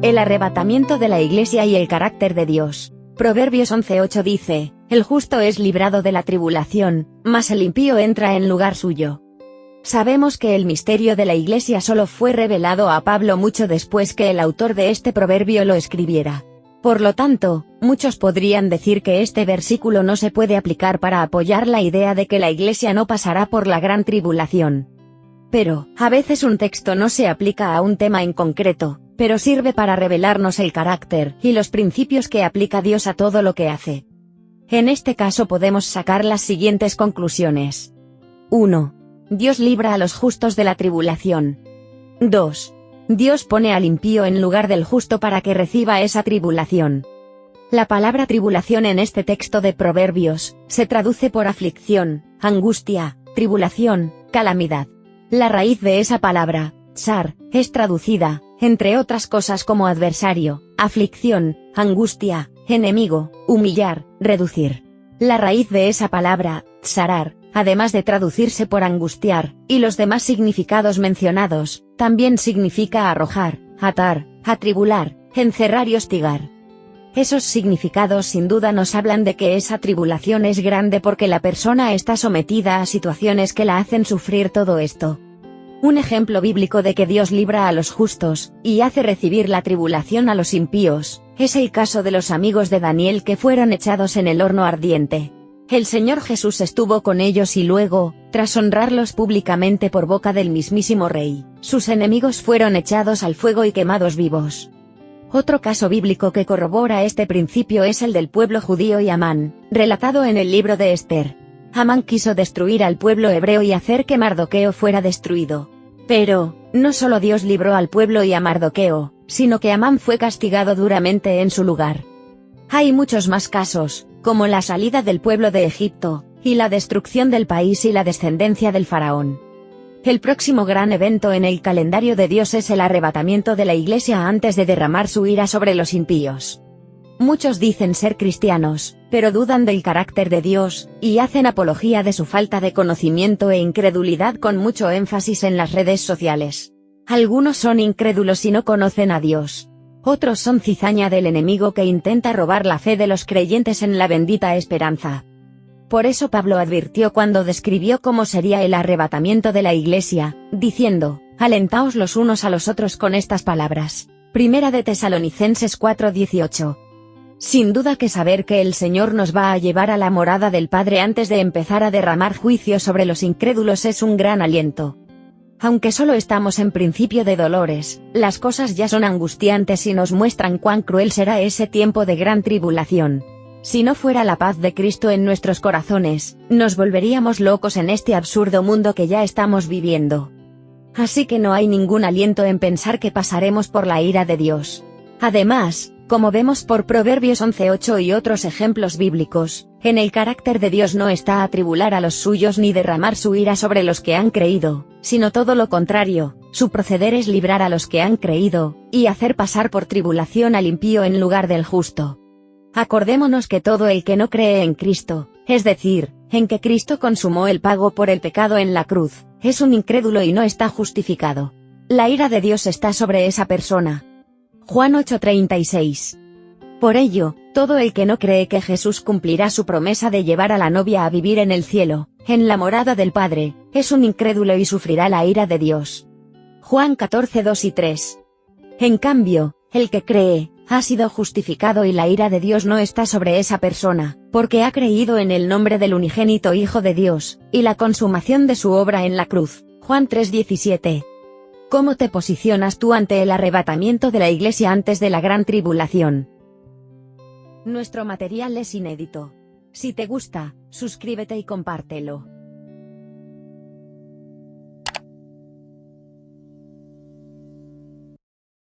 El arrebatamiento de la Iglesia y el carácter de Dios. Proverbios 11:8 dice, el justo es librado de la tribulación, mas el impío entra en lugar suyo. Sabemos que el misterio de la Iglesia solo fue revelado a Pablo mucho después que el autor de este proverbio lo escribiera. Por lo tanto, muchos podrían decir que este versículo no se puede aplicar para apoyar la idea de que la Iglesia no pasará por la gran tribulación. Pero, a veces un texto no se aplica a un tema en concreto, pero sirve para revelarnos el carácter y los principios que aplica Dios a todo lo que hace. En este caso podemos sacar las siguientes conclusiones. 1. Dios libra a los justos de la tribulación. 2. Dios pone al impío en lugar del justo para que reciba esa tribulación. La palabra tribulación en este texto de Proverbios, se traduce por aflicción, angustia, tribulación, calamidad. La raíz de esa palabra, tsar, es traducida, entre otras cosas como adversario, aflicción, angustia, enemigo, humillar, reducir. La raíz de esa palabra, tsarar, además de traducirse por angustiar, y los demás significados mencionados, también significa arrojar, atar, atribular, encerrar y hostigar. Esos significados sin duda nos hablan de que esa tribulación es grande porque la persona está sometida a situaciones que la hacen sufrir todo esto. Un ejemplo bíblico de que Dios libra a los justos, y hace recibir la tribulación a los impíos, es el caso de los amigos de Daniel que fueron echados en el horno ardiente. El Señor Jesús estuvo con ellos y luego, tras honrarlos públicamente por boca del mismísimo Rey, sus enemigos fueron echados al fuego y quemados vivos. Otro caso bíblico que corrobora este principio es el del pueblo judío y Amán, relatado en el libro de Esther. Amán quiso destruir al pueblo hebreo y hacer que Mardoqueo fuera destruido. Pero, no solo Dios libró al pueblo y a Mardoqueo, sino que Amán fue castigado duramente en su lugar. Hay muchos más casos, como la salida del pueblo de Egipto, y la destrucción del país y la descendencia del faraón. El próximo gran evento en el calendario de Dios es el arrebatamiento de la Iglesia antes de derramar su ira sobre los impíos. Muchos dicen ser cristianos, pero dudan del carácter de Dios, y hacen apología de su falta de conocimiento e incredulidad con mucho énfasis en las redes sociales. Algunos son incrédulos y no conocen a Dios. Otros son cizaña del enemigo que intenta robar la fe de los creyentes en la bendita esperanza. Por eso Pablo advirtió cuando describió cómo sería el arrebatamiento de la Iglesia, diciendo, alentaos los unos a los otros con estas palabras. Primera de Tesalonicenses 4:18. Sin duda que saber que el Señor nos va a llevar a la morada del Padre antes de empezar a derramar juicio sobre los incrédulos es un gran aliento. Aunque solo estamos en principio de dolores, las cosas ya son angustiantes y nos muestran cuán cruel será ese tiempo de gran tribulación. Si no fuera la paz de Cristo en nuestros corazones, nos volveríamos locos en este absurdo mundo que ya estamos viviendo. Así que no hay ningún aliento en pensar que pasaremos por la ira de Dios. Además, como vemos por Proverbios 11:8 y otros ejemplos bíblicos, en el carácter de Dios no está atribular a los suyos ni derramar su ira sobre los que han creído, sino todo lo contrario, su proceder es librar a los que han creído, y hacer pasar por tribulación al impío en lugar del justo. Acordémonos que todo el que no cree en Cristo, es decir, en que Cristo consumó el pago por el pecado en la cruz, es un incrédulo y no está justificado. La ira de Dios está sobre esa persona. Juan 8:36. Por ello, todo el que no cree que Jesús cumplirá su promesa de llevar a la novia a vivir en el cielo, en la morada del Padre, es un incrédulo y sufrirá la ira de Dios. Juan 14:2 y 3. En cambio, el que cree, ha sido justificado y la ira de Dios no está sobre esa persona, porque ha creído en el nombre del unigénito Hijo de Dios, y la consumación de su obra en la cruz. Juan 3:17. ¿Cómo te posicionas tú ante el arrebatamiento de la Iglesia antes de la gran tribulación? Nuestro material es inédito. Si te gusta, suscríbete y compártelo.